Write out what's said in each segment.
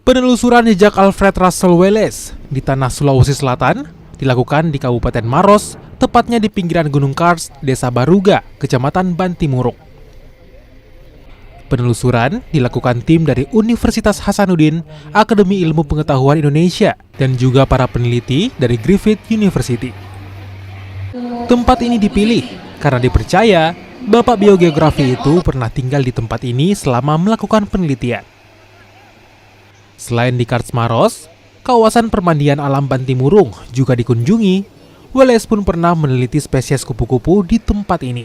Penelusuran jejak Alfred Russel Wallace di tanah Sulawesi Selatan dilakukan di Kabupaten Maros, tepatnya di pinggiran Gunung Kars, Desa Baruga, Kecamatan Bantimuruk. Penelusuran dilakukan tim dari Universitas Hasanuddin, Akademi Ilmu Pengetahuan Indonesia, dan juga para peneliti dari Griffith University. Tempat ini dipilih karena dipercaya Bapak biogeografi itu pernah tinggal di tempat ini selama melakukan penelitian. Selain di Kars Maros, kawasan permandian alam Bantimurung juga dikunjungi. Wallace pun pernah meneliti spesies kupu-kupu di tempat ini.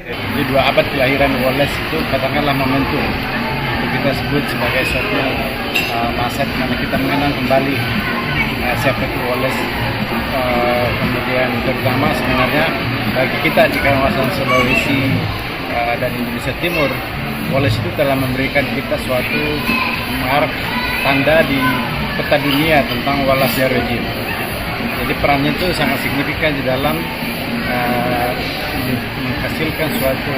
Di 2 abad kelahiran Wallace itu katakanlah momentum itu kita sebut sebagai suatu masa di mana kita mengenang kembali siapa itu Wallace. Kemudian terutama sebenarnya bagi kita di kawasan Sulawesi dan Indonesia Timur, Wallace itu telah memberikan kita suatu mark tanda di peta dunia tentang Wallacean regime. Jadi perannya itu sangat signifikan di dalam menghasilkan suatu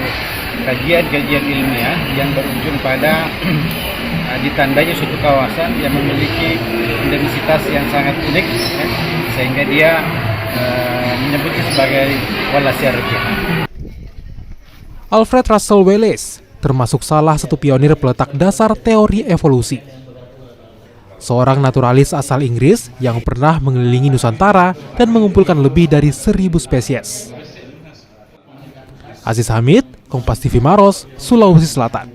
kajian-kajian ilmiah yang berujung pada ditandanya suatu kawasan yang memiliki endemisitas yang sangat unik, sehingga dia menyebutnya sebagai Wallacean regime. Alfred Russel Wallace termasuk salah satu pionir peletak dasar teori evolusi. Seorang naturalis asal Inggris yang pernah mengelilingi Nusantara dan mengumpulkan lebih dari 1000 spesies. Aziz Hamid, Kompas TV Maros, Sulawesi Selatan.